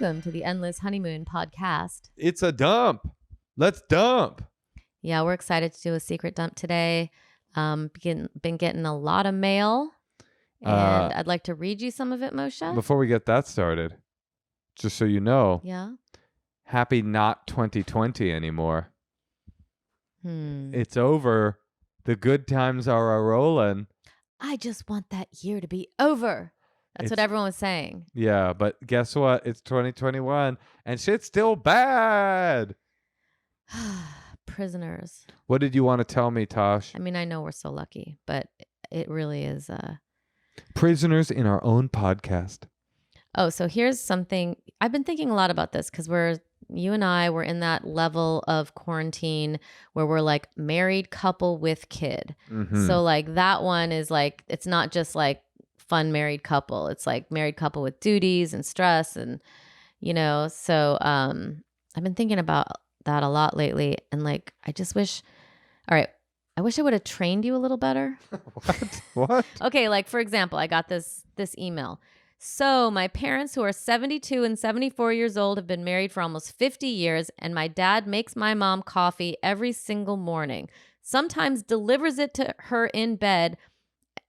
Welcome to the Endless Honeymoon podcast. It's a dump. Let's dump. Yeah, we're excited to do a secret dump today. Been getting a lot of mail, and I'd like to read you some of it, Moshe. Before we get that started, just so you know, Yeah. happy not 2020 anymore. It's over. The good times are a-rolling. I just want that year to be over. That's what everyone was saying. Yeah, but guess what? It's 2021, and shit's still bad. Prisoners. What did you want to tell me, Tosh? I mean, I know we're so lucky, but it really is. Prisoners in our own podcast. Oh, so here's something. I've been thinking a lot about this because you and I were in that level of quarantine where we're like married couple with kid. Mm-hmm. So like that one is like, it's not just like fun married couple. It's like married couple with duties and stress and, so I've been thinking about that a lot lately. And like, I just wish, all right, I wish I would have trained you a little better. What? Okay. Like for example, I got this email. So my parents who are 72 and 74 years old have been married for almost 50 years. And my dad makes my mom coffee every single morning, sometimes delivers it to her in bed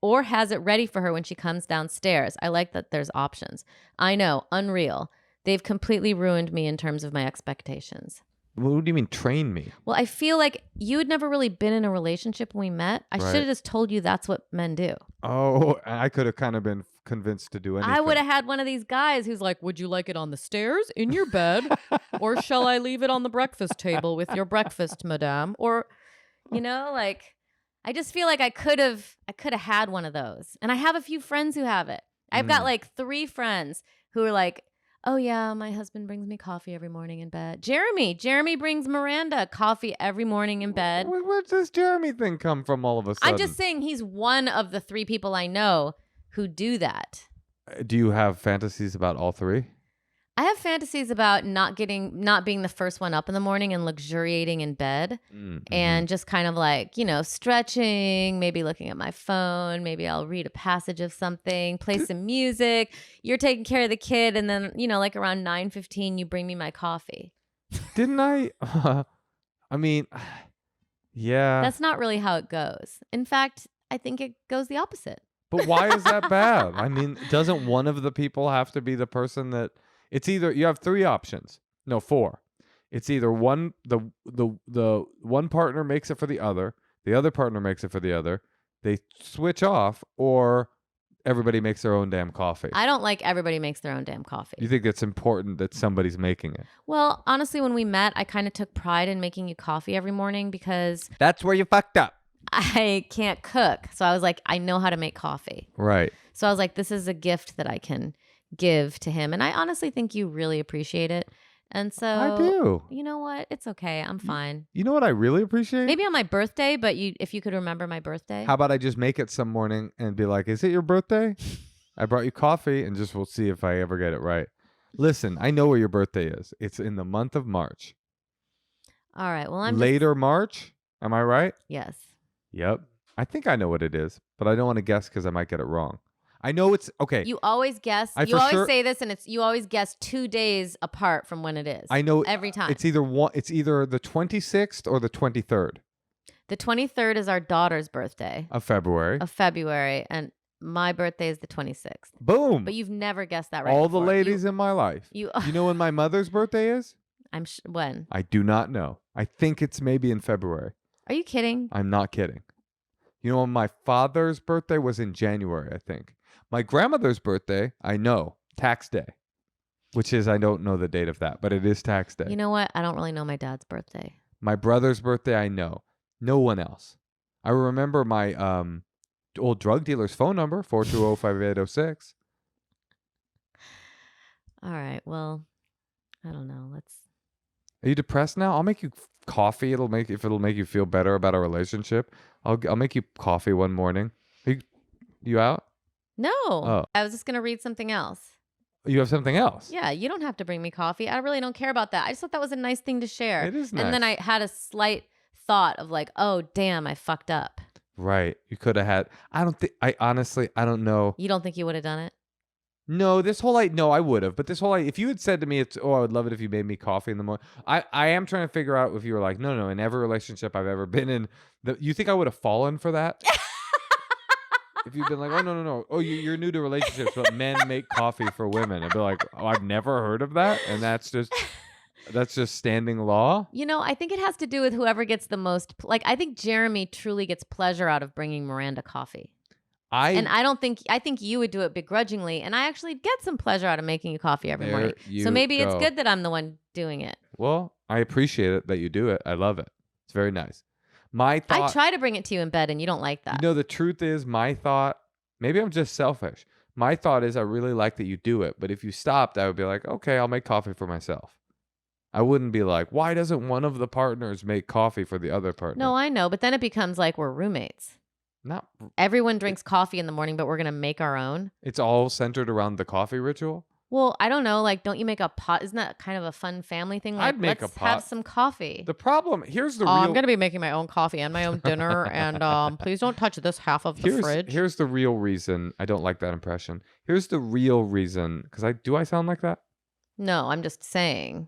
or has it ready for her when she comes downstairs. I like that there's options. I know, unreal. They've completely ruined me in terms of my expectations. What do you mean train me? Well, I feel like you had never really been in a relationship when we met. I should have just told you that's what men do. Oh, I could have kind of been convinced to do anything. I would have had one of these guys who's like, would you like it on the stairs, in your bed, or shall I leave it on the breakfast table with your breakfast, madame? Or, like, I just feel like I could have had one of those. And I have a few friends who have it. I've got like 3 friends who are like, oh yeah, my husband brings me coffee every morning in bed. Jeremy brings Miranda coffee every morning in bed. Where's this Jeremy thing come from all of a sudden? I'm just saying he's one of the 3 people I know who do that. Do you have fantasies about all 3? I have fantasies about not being the first one up in the morning and luxuriating in bed and just kind of like, stretching, maybe looking at my phone. Maybe I'll read a passage of something, play some music. You're taking care of the kid. And then, like around 9:15, you bring me my coffee. Didn't I? I mean, yeah. That's not really how it goes. In fact, I think it goes the opposite. But why is that bad? I mean, doesn't one of the people have to be the person that... It's either you have 3 options. No, 4. It's either the one partner makes it for the other partner makes it for the other, they switch off, or everybody makes their own damn coffee. I don't like everybody makes their own damn coffee. You think it's important that somebody's making it? Well, honestly, when we met, I kind of took pride in making you coffee every morning because that's where you fucked up. I can't cook. So I was like, I know how to make coffee. Right. So I was like, this is a gift that I can give to him. And I honestly think you really appreciate it. And so I do. You know what? It's okay. I'm fine. You know what I really appreciate? Maybe on my birthday, but if you could remember my birthday. How about I just make it some morning and be like, is it your birthday? I brought you coffee, and we'll see if I ever get it right. Listen, I know where your birthday is. It's in the month of March. All right. Well, I'm later March. Am I right? Yes. Yep. I think I know what it is, but I don't want to guess because I might get it wrong. I know it's okay. You always guess. You always say this, and you always guess 2 days apart from when it is. I know every time. It's either the 26th or the 23rd. The 23rd is our daughter's birthday of February, and my birthday is the 26th. Boom! But you've never guessed that right. All before. The ladies in my life. You know when my mother's birthday is? When? I do not know. I think it's maybe in February. Are you kidding? I'm not kidding. You know when my father's birthday was in January, I think. My grandmother's birthday, I know, tax day, which is, I don't know the date of that, but it is tax day. You know what? I don't really know my dad's birthday. My brother's birthday, I know. No one else. I remember my old drug dealer's phone number, 420-5806. All right. Well, I don't know. Are you depressed now? I'll make you coffee. If it'll make you feel better about our relationship. I'll make you coffee one morning. You out? No. Oh. I was just going to read something else. You have something else? Yeah, you don't have to bring me coffee. I really don't care about that. I just thought that was a nice thing to share. It is nice. And then I had a slight thought of like, oh, damn, I fucked up. Right. You could have had... I honestly, I don't know. You don't think you would have done it? No, no, I would have. But if you had said to me, I would love it if you made me coffee in the morning. I am trying to figure out if you were like, no, in every relationship I've ever been in, you think I would have fallen for that? If you've been like, oh, no. Oh, you're new to relationships, but men make coffee for women. I'd be like, oh, I've never heard of that. And that's just standing law. I think it has to do with whoever gets the most. Like, I think Jeremy truly gets pleasure out of bringing Miranda coffee. And I think you would do it begrudgingly. And I actually get some pleasure out of making you coffee every morning. So maybe it's good that I'm the one doing it. Well, I appreciate it that you do it. I love it. It's very nice. I try to bring it to you in bed and you don't like that. The truth is my thought, maybe I'm just selfish. My thought is I really like that you do it. But if you stopped, I would be like, okay, I'll make coffee for myself. I wouldn't be like, why doesn't one of the partners make coffee for the other partner? No, I know. But then it becomes like we're roommates. Everyone drinks coffee in the morning, but we're going to make our own. It's all centered around the coffee ritual? Well, I don't know. Like, don't you make a pot? Isn't that kind of a fun family thing? Like, I'd make a pot. Let's have some coffee. The problem, here's the real... I'm going to be making my own coffee and my own dinner. And please don't touch this half of the fridge. Here's the real reason I don't like that impression. Here's the real reason. Because do I sound like that? No, I'm just saying.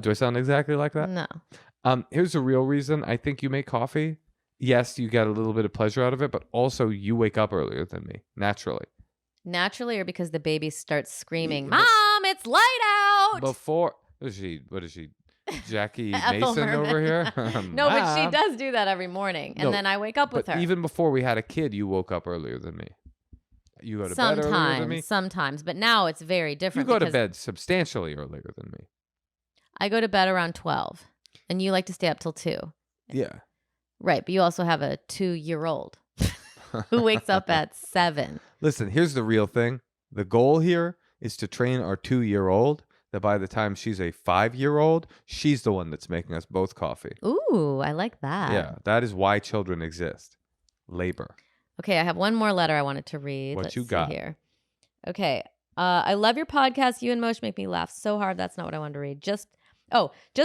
Do I sound exactly like that? No. Here's the real reason I think you make coffee. Yes, you get a little bit of pleasure out of it, but also you wake up earlier than me, naturally. Naturally, or because the baby starts screaming, Mom, it's light out! What is she, Jackie Mason over here? No, but she does do that every morning, and then I wake up with her. Even before we had a kid, you woke up earlier than me. You go to bed earlier than me? Sometimes, but now it's very different. You go to bed substantially earlier than me. I go to bed around 12, and you like to stay up till 2. Yeah. Right, but you also have a 2-year-old who wakes up at 7. Listen, here's the real thing. The goal here is to train our 2-year-old that by the time she's a 5-year-old, she's the one that's making us both coffee. Ooh, I like that. Yeah, that is why children exist. Labor. Okay, I have one more letter I wanted to read. What you got here? Okay, I love your podcast. You and Moshe make me laugh so hard. That's not what I wanted to read. Just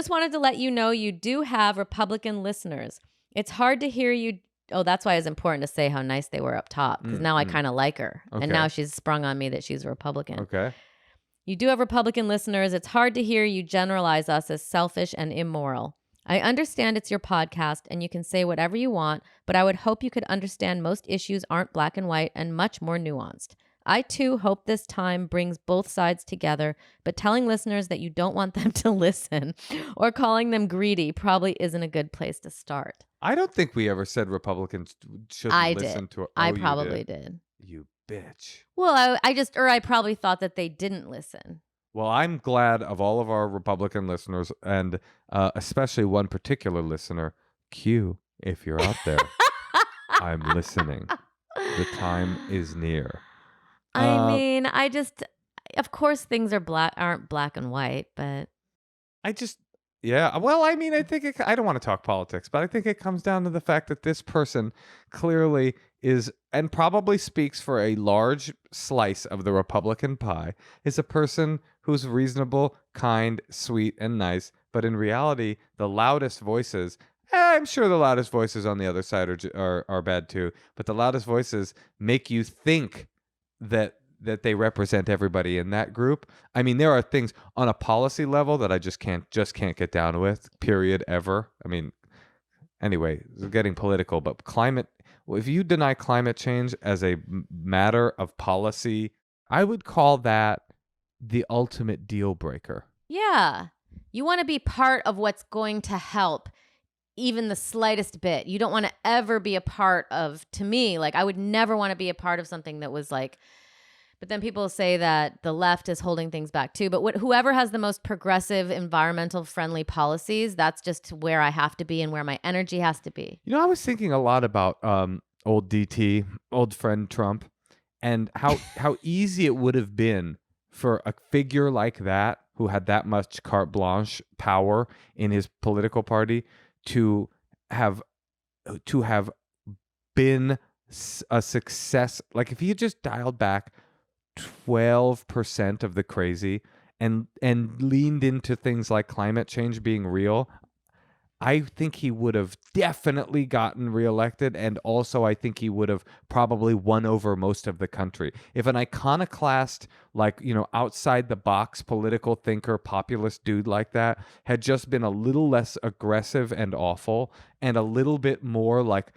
wanted to let you know you do have Republican listeners. It's hard to hear you. Oh, that's why it's important to say how nice they were up top, because now I kind of like her. Okay. And now she's sprung on me that she's a Republican. Okay. You do have Republican listeners. It's hard to hear you generalize us as selfish and immoral. I understand it's your podcast and you can say whatever you want, but I would hope you could understand most issues aren't black and white and much more nuanced. I, too, hope this time brings both sides together, but telling listeners that you don't want them to listen or calling them greedy probably isn't a good place to start. I don't think we ever said Republicans shouldn't listen to it. I probably did. You bitch. Well, I probably thought that they didn't listen. Well, I'm glad of all of our Republican listeners, and especially one particular listener, Q, if you're out there, I'm listening. The time is near. I mean, of course things aren't black and white, but yeah. Well, I mean, I think I don't want to talk politics, but I think it comes down to the fact that this person clearly is, and probably speaks for a large slice of the Republican pie, is a person who's reasonable, kind, sweet, and nice. But in reality, the loudest voices, I'm sure the loudest voices on the other side are bad too, but the loudest voices make you think that they represent everybody in that group. I mean, there are things on a policy level that I just can't get down with, period, ever. I mean, anyway, it's getting political, but if you deny climate change as a matter of policy, I would call that the ultimate deal breaker. Yeah. You want to be part of what's going to help even the slightest bit. You don't want to ever be a part of, to me, like I would never want to be a part of something that was like, but then people say that the left is holding things back too. But whoever has the most progressive, environmental friendly policies, that's just where I have to be and where my energy has to be. I was thinking a lot about old DT, old friend Trump, and how easy it would have been for a figure like that, who had that much carte blanche power in his political party, to have been a success. Like if he just dialed back 12% of the crazy and leaned into things like climate change being real, I think he would have definitely gotten reelected, and also I think he would have probably won over most of the country. If an iconoclast, like, outside the box political thinker, populist dude like that had just been a little less aggressive and awful and a little bit more like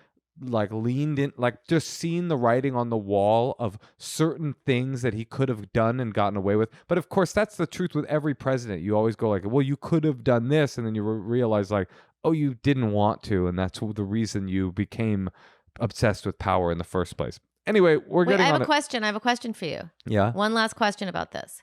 leaned in, like just seen the writing on the wall of certain things that he could have done and gotten away with. But of course, that's the truth with every president. You always go like, well, you could have done this, and then you realize like, oh, you didn't want to, and that's the reason you became obsessed with power in the first place. Anyway, we're Wait, getting I have on a question. I have a question for you. Yeah. One last question about this.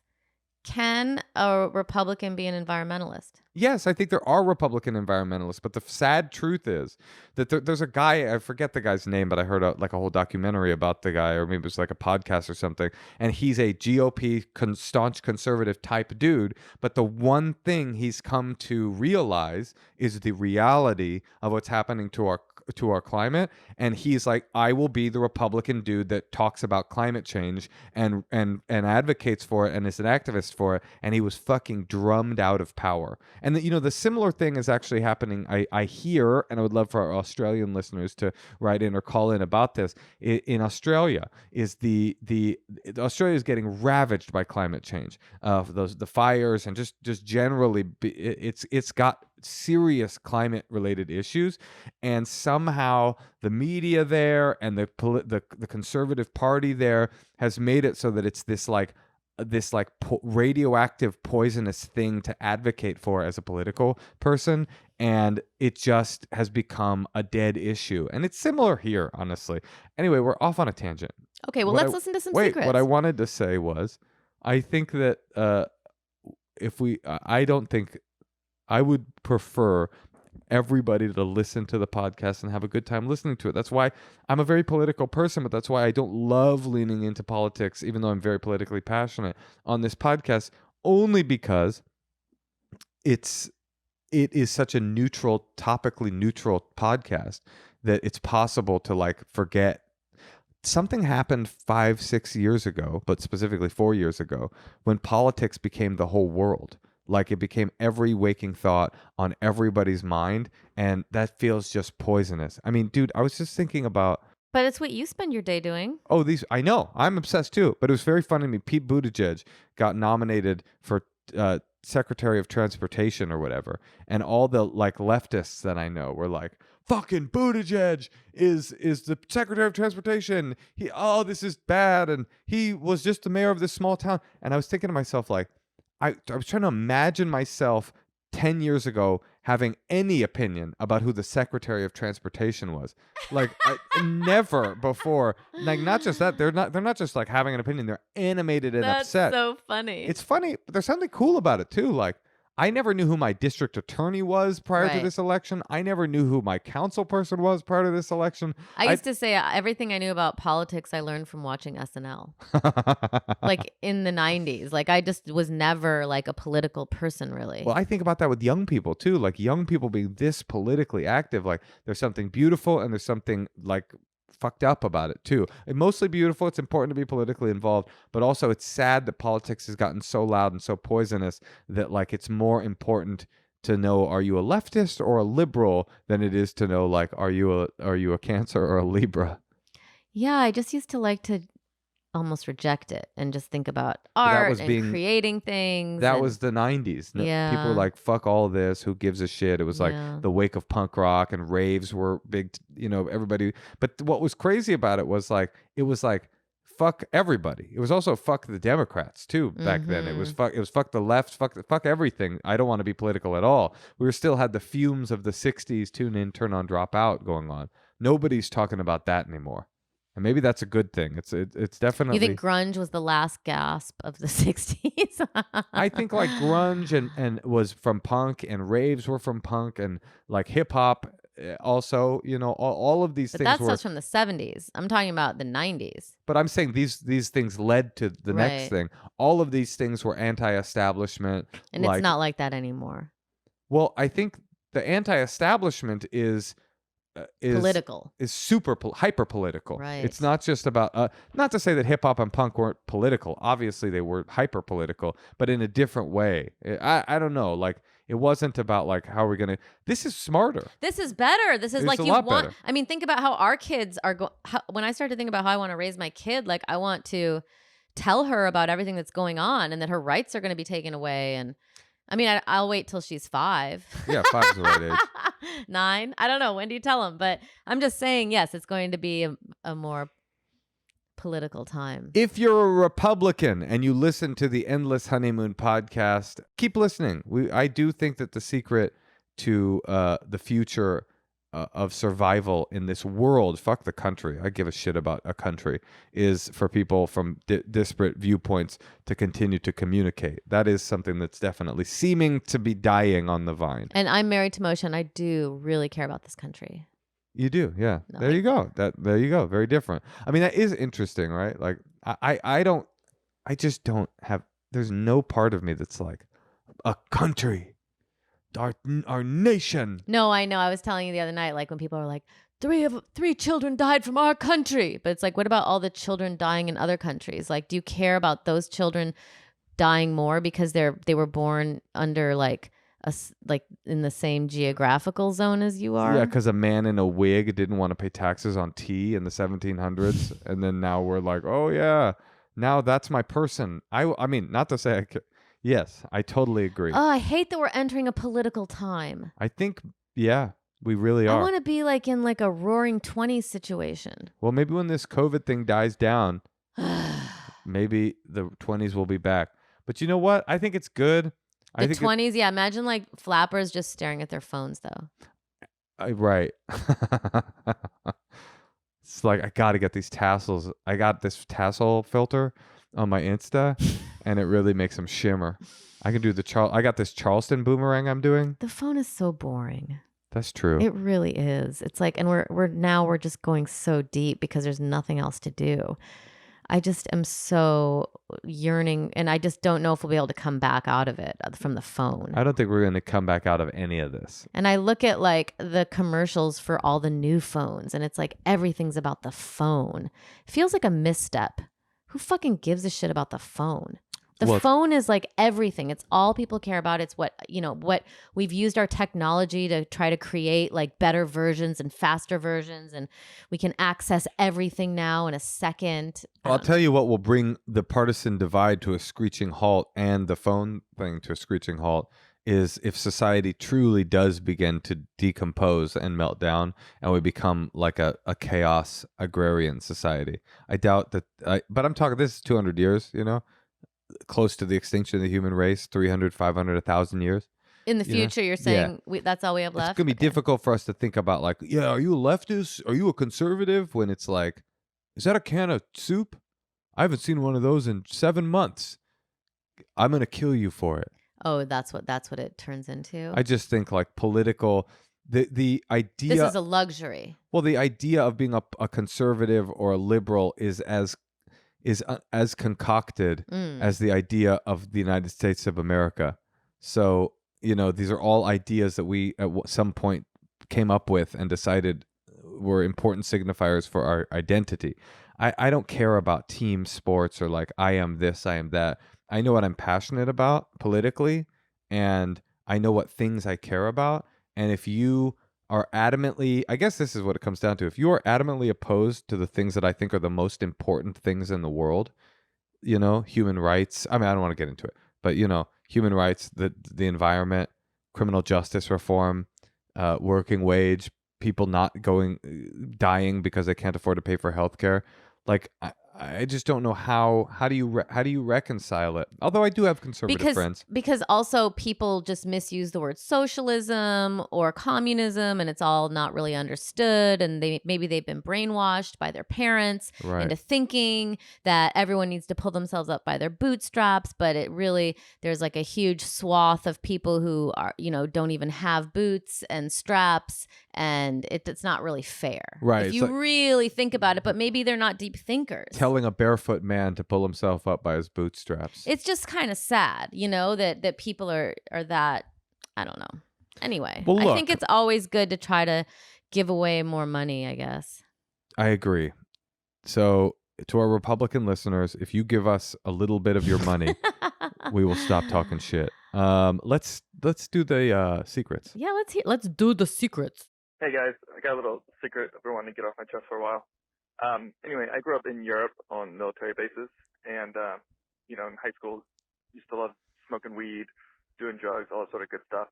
Can a Republican be an environmentalist? Yes, I think there are Republican environmentalists, but the sad truth is that there's a guy, I forget the guy's name, but I heard like a whole documentary about the guy, or maybe it was like a podcast or something, and he's a GOP staunch conservative type dude, but the one thing he's come to realize is the reality of what's happening to our climate, and he's like, I will be the Republican dude that talks about climate change and advocates for it and is an activist for it, and he was fucking drummed out of power. And the similar thing is actually happening, I hear, and I would love for our Australian listeners to write in or call in about this. In Australia, is Australia is getting ravaged by climate change, the fires, and just generally it's got serious climate related issues, and somehow the media there and the conservative party there has made it so that it's this radioactive poisonous thing to advocate for as a political person, and it just has become a dead issue. And it's similar here, honestly. Anyway, we're off on a tangent. Okay, well, let's listen to some secrets. What I wanted to say was, I think that I don't think I would prefer everybody to listen to the podcast and have a good time listening to it. That's why I'm a very political person, but that's why I don't love leaning into politics, even though I'm very politically passionate on this podcast, only because it is such a topically neutral podcast that it's possible to like forget. Something happened 5-6 years ago, but specifically 4 years ago, when politics became the whole world. Like, it became every waking thought on everybody's mind, and that feels just poisonous. I mean, dude, I was just thinking about... But it's what you spend your day doing. Oh, I know. I'm obsessed too. But it was very funny to me. Pete Buttigieg got nominated for Secretary of Transportation or whatever. And all the like leftists that I know were like, fucking Buttigieg is the Secretary of Transportation. This is bad. And he was just the mayor of this small town. And I was thinking to myself, like, I was trying to imagine myself 10 years ago having any opinion about who the Secretary of Transportation was. Like, never before. Like, not just that, they're not just like having an opinion, they're animated and upset. That's so funny. It's funny, but there's something cool about it too. Like, I never knew who my district attorney was prior to this election. I never knew who my council person was prior to this election. I used to say everything I knew about politics I learned from watching SNL. Like in the 90s. Like, I just was never like a political person, really. Well, I think about that with young people too. Like, young people being this politically active. Like, there's something beautiful and there's something like fucked up about it too. And mostly beautiful. It's important to be politically involved, but also it's sad that politics has gotten so loud and so poisonous that like it's more important to know, are you a leftist or a liberal, than it is to know, like, are you a Cancer or a Libra? Yeah, I just used to like to almost reject it and just think about art and creating things. That was the 90s. Yeah. People were like, fuck all this. Who gives a shit? It was like the wake of punk rock, and raves were big, everybody. But what was crazy about it was like, fuck everybody. It was also fuck the Democrats too back then. It was fuck the left, fuck everything. I don't want to be political at all. We still had the fumes of the 60s tune in, turn on, drop out going on. Nobody's talking about that anymore. And maybe that's a good thing. It's definitely... You think grunge was the last gasp of the 60s? I think like grunge and was from punk, and raves were from punk, and like hip hop also, all of these things that's were... from the 70s. I'm talking about the 90s. But I'm saying these things led to the next thing. All of these things were anti-establishment. And it's not like that anymore. Well, I think the anti-establishment is political. is super hyper political. Right. It's not just about not to say that hip hop and punk weren't political. Obviously, they were hyper political, but in a different way. I don't know. Like it wasn't about like how we're gonna. This is smarter. This is better. This is It's like a you lot want. better. I mean, think about how our kids are going. When I start to think about how I want to raise my kid, like I want to tell her about everything that's going on and that her rights are going to be taken away. And I mean, I'll wait till she's 5. Yeah, 5 is the right age. 9. I don't know. When do you tell them? But I'm just saying, yes, it's going to be a more political time. If you're a Republican and you listen to the Endless Honeymoon podcast, keep listening. I do think that the secret to the future of survival in this world, fuck the country, I give a shit about a country, is for people from disparate viewpoints to continue to communicate. That is something that's definitely seeming to be dying on the vine. And I'm married to Moshe, and I do really care about this country. You do, yeah. No, there you go. There you go. Very different. I mean, that is interesting, right? Like, I just don't have. There's no part of me that's like a country, our nation. No, I know. I was telling you the other night, like when people are like, three children died from our country, but it's like, what about all the children dying in other countries? Like, do you care about those children dying more because they were born under like in the same geographical zone as you are? Yeah, because a man in a wig didn't want to pay taxes on tea in the 1700s, and then now we're like, oh yeah, now that's my person. I mean, not to say yes, I totally agree. Oh, I hate that we're entering a political time. I think, yeah, we really are. I want to be like in like a Roaring '20s situation. Well, maybe when this COVID thing dies down, maybe the 20s will be back. But you know what? I think it's good. The 20s, yeah. Imagine like flappers just staring at their phones, though. Right. It's like, I got to get these tassels. I got this tassel filter on my Insta, and it really makes them shimmer. I can do I got this Charleston boomerang I'm doing. The phone is so boring. That's true. It really is. It's like, and we're just going so deep because there's nothing else to do. I just am so yearning, and I just don't know if we'll be able to come back out of it from the phone. I don't think we're going to come back out of any of this. And I look at like the commercials for all the new phones, and it's like everything's about the phone. It feels like a misstep. Who fucking gives a shit about the phone? The phone is like everything. It's all people care about. It's what we've used our technology to try to create like better versions and faster versions. And we can access everything now in a second. I'll tell you what will bring the partisan divide to a screeching halt and the phone thing to a screeching halt is if society truly does begin to decompose and melt down and we become like a chaos agrarian society. I doubt that, but I'm talking, this is 200 years, close to the extinction of the human race, 300, 500, 1,000 years. In the future, you're saying that's all we have left? It's going to be difficult for us to think about like, yeah, are you a leftist? Are you a conservative? When it's like, is that a can of soup? I haven't seen one of those in 7 months. I'm going to kill you for it. Oh, that's what it turns into? I just think like political, the idea. This is a luxury. Well, the idea of being a conservative or a liberal is as concocted as the idea of the United States of America. So, these are all ideas that we at some point came up with and decided were important signifiers for our identity. I don't care about team sports or like I am this, I am that. I know what I'm passionate about politically, and I know what things I care about. And if you are adamantly, I guess this is what it comes down to. If you are adamantly opposed to the things that I think are the most important things in the world, human rights. I mean, I don't want to get into it, but human rights, the environment, criminal justice reform, working wage, people not dying because they can't afford to pay for healthcare. Like, I just don't know how do you reconcile it? Although I do have conservative friends. Because also people just misuse the word socialism or communism, and it's all not really understood, and maybe they've been brainwashed by their parents into thinking that everyone needs to pull themselves up by their bootstraps, but there's like a huge swath of people who are, don't even have boots and straps, and it's not really fair. Right. If you really think about it, but maybe they're not deep thinkers. Telling a barefoot man to pull himself up by his bootstraps. It's just kind of sad, that people are that, I don't know. Anyway, well, look, I think it's always good to try to give away more money, I guess. I agree. So to our Republican listeners, if you give us a little bit of your money, we will stop talking shit. Let's do the secrets. Yeah, let's do the secrets. Hey guys, I got a little secret I've been wanting to get off my chest for a while. Anyway, I grew up in Europe on military bases, and in high school, used to love smoking weed, doing drugs, all that sort of good stuff.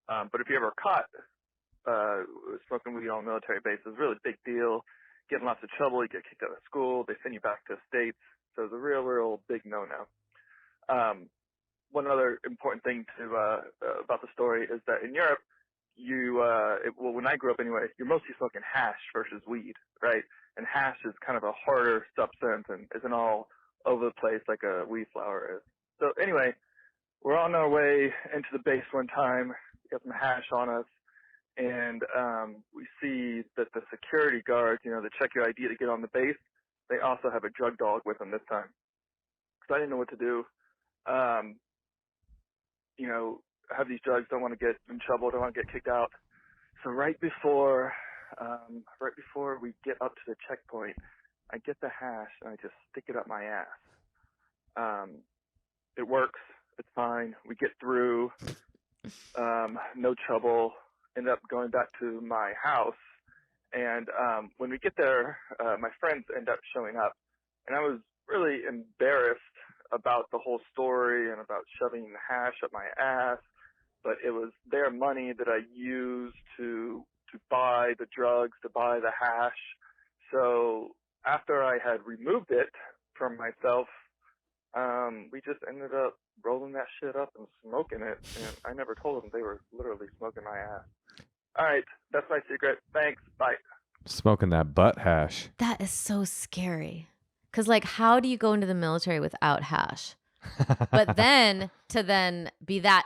But if you ever caught smoking weed on a military base, it was a really big deal. Get in lots of trouble, you get kicked out of school, they send you back to the States. So it was a real big no-no. One other important thing about the story is that in Europe, when I grew up anyway, you're mostly smoking hash versus weed, right? And hash is kind of a harder substance and isn't all over the place like a weed flower is. So anyway, we're on our way into the base one time, we got some hash on us, and we see that the security guards, that check your ID to get on the base, they also have a drug dog with them this time. So I didn't know what to do. Have these drugs, don't want to get in trouble, don't want to get kicked out. So right before we get up to the checkpoint, I get the hash and I just stick it up my ass. It works. It's fine. We get through. No trouble. End up going back to my house. And when we get there, my friends end up showing up. And I was really embarrassed about the whole story and about shoving the hash up my ass. But it was their money that I used to buy the drugs, to buy the hash. So after I had removed it from myself, we just ended up rolling that shit up and smoking it. And I never told them they were literally smoking my ass. All right, that's my secret. Thanks. Bye. Smoking that butt hash. That is so scary. Because, how do you go into the military without hash? But then to be that,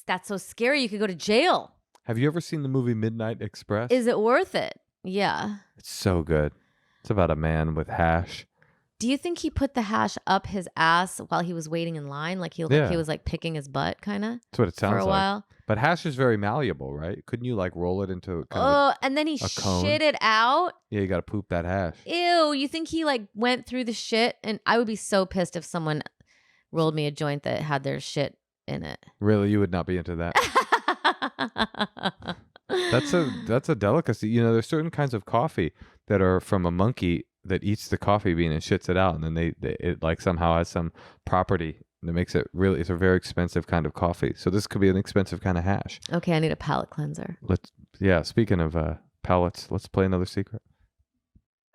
that's so scary. You could go to jail. Have you ever seen the movie Midnight Express? Is it worth it? Yeah. It's so good. It's about a man with hash. Do you think he put the hash up his ass while he was waiting in line? He was picking his butt, kind of? That's what it sounds like. For a while. But hash is very malleable, right? Couldn't you roll it into and then he cone? shit it out? Yeah, you got to poop that hash. Ew, you think he went through the shit? And I would be so pissed if someone rolled me a joint that had their shit in it. Really? You would not be into that? That's a delicacy. There's certain kinds of coffee that are from a monkey that eats the coffee bean and shits it out, and then it somehow has some property that makes it really. It's a very expensive kind of coffee. So this could be an expensive kind of hash. Okay, I need a palate cleanser. Speaking of palates, let's play another secret.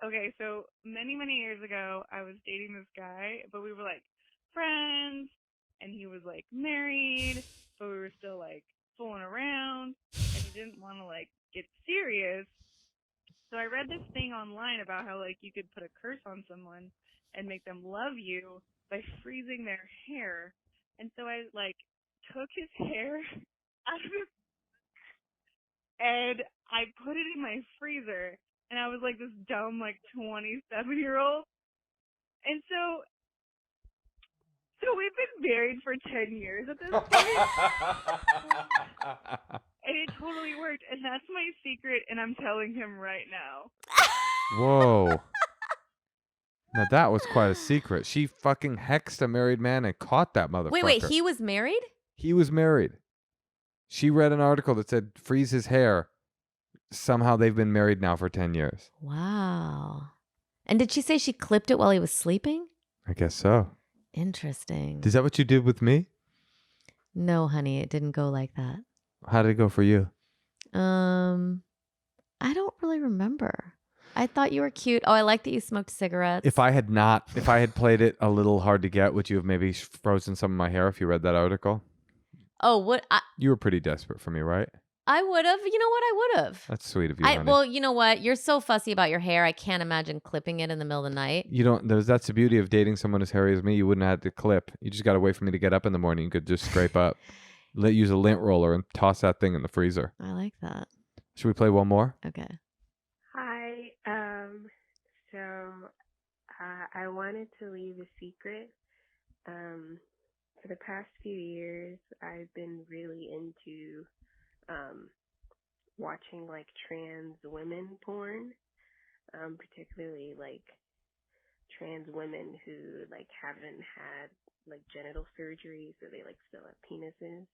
Okay, so many years ago, I was dating this guy, but we were friends, and he was married, but we were still fooling around, and he didn't want to get serious. So I read this thing online about how you could put a curse on someone and make them love you by freezing their hair. And so I took his hair out of his and I put it in my freezer, and I was this dumb 27-year-old. And so we've been married for 10 years at this point. And it totally worked. And that's my secret, and I'm telling him right now. Whoa. Now that was quite a secret. She fucking hexed a married man and caught that motherfucker. Wait, he was married? He was married. She read an article that said freeze his hair. Somehow they've been married now for 10 years. Wow. And did she say she clipped it while he was sleeping? I guess so. Interesting. Is that what you did with me? No, honey, it didn't go like that. How did it go for you? I don't really remember. I thought you were cute. Oh, I like that you smoked cigarettes. If I had played it a little hard to get, would you have maybe frozen some of my hair if you read that article? Oh, what? You were pretty desperate for me, right? I would have. You know what? I would have. That's sweet of you, honey. Well, you know what? You're so fussy about your hair. I can't imagine clipping it in the middle of the night. You don't. That's the beauty of dating someone as hairy as me. You wouldn't have to clip. You just got to wait for me to get up in the morning. You could just scrape up. Use a lint roller and toss that thing in the freezer. I like that. Should we play one more? Okay. Hi. I wanted to leave a secret. For the past few years, I've been really into watching like trans women porn, particularly like trans women who like haven't had like genital surgery, so they like still have penises.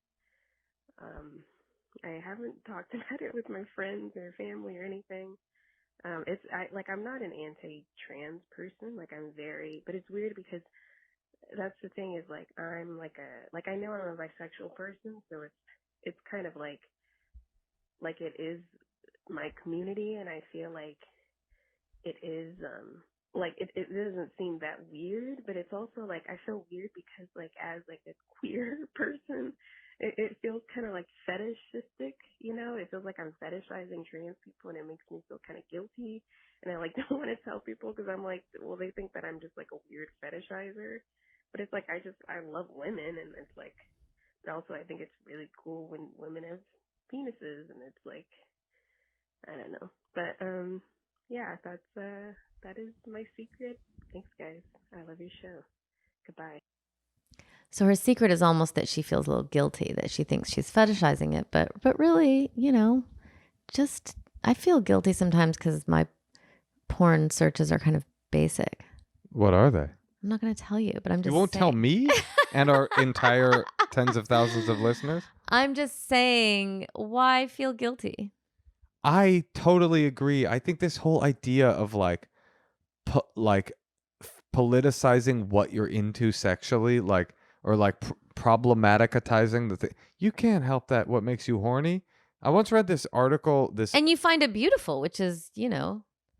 I haven't talked about it with my friends or family or anything. I'm not an anti-trans person. Like but it's weird because that's the thing is like I'm I know I'm a bisexual person, so it's kind of like it is my community, and I feel like it is it doesn't seem that weird, but it's also like I feel weird because like as like a queer person, it feels kind of like fetishistic, you know? It feels like I'm fetishizing trans people, and it makes me feel kind of guilty, and I like don't want to tell people because I'm like, well, they think that I'm just like a weird fetishizer, but it's like I love women, and it's like, but also I think it's really cool when women have penises, and it's like, I don't know, but yeah, that is my secret. Thanks, guys. I love your show. Goodbye. So her secret is almost that she feels a little guilty, that she thinks she's fetishizing it, but really, just I feel guilty sometimes because my porn searches are kind of basic. What are they? I'm not going to tell you, but I'm just You won't saying. tell me and our entire tens of thousands of listeners? I'm just saying, why feel guilty? I totally agree. I think this whole idea of politicizing what you're into sexually, or problematicizing the thing. You can't help that. What makes you horny? I once read this article. And you find it beautiful, which is,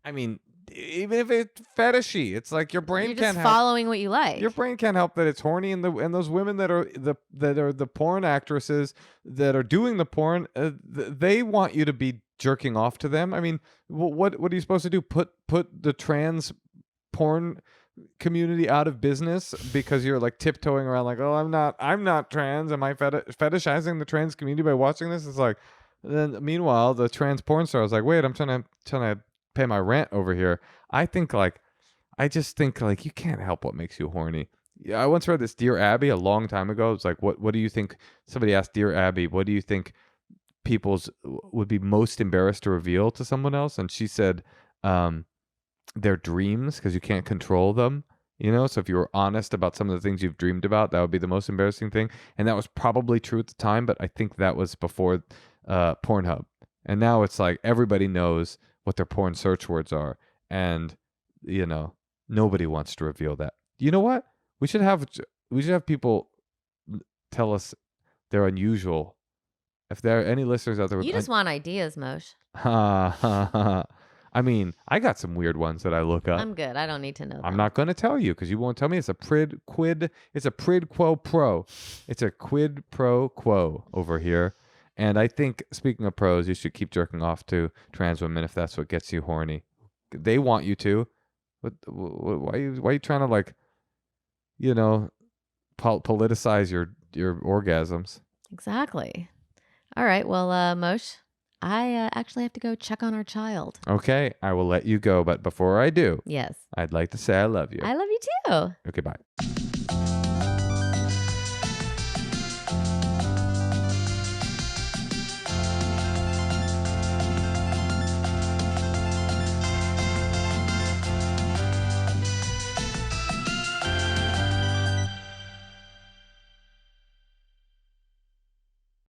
I mean, even if it's fetishy, it's like your brain you're can't just help. following what you like. Your brain can't help that it's horny, and those women that are the porn actresses that are doing the porn, they want you to be jerking off to them. I mean, what are you supposed to do? Put the trans porn community out of business because you're like tiptoeing around like, oh, I'm not trans. Am I fetishizing the trans community by watching this? It's like, then meanwhile the trans porn star is like, wait, I'm trying to pay my rent over here. I just think like you can't help what makes you horny. Yeah, I once read this Dear Abby a long time ago. It's like, what do you think? Somebody asked Dear Abby, what do you think people's would be most embarrassed to reveal to someone else? And she said, their dreams, because you can't control them. So if you were honest about some of the things you've dreamed about, that would be the most embarrassing thing. And that was probably true at the time, but I think that was before Pornhub. And now it's like everybody knows what their porn search words are, and nobody wants to reveal that. You know what? We should have people tell us they're unusual. If there are any listeners out there, You just want ideas, Moshe. I mean, I got some weird ones that I look up. I'm good. I don't need to know. I'm not going to tell you because you won't tell me. It's a quid quo pro. It's a quid pro quo over here. And I think, speaking of pros, you should keep jerking off to trans women if that's what gets you horny. They want you to. Why are you trying to politicize your orgasms? Exactly. All right. Well, Moshe, I actually have to go check on our child. Okay, I will let you go. But before I do, Yes. I'd like to say I love you. I love you too. Okay, bye.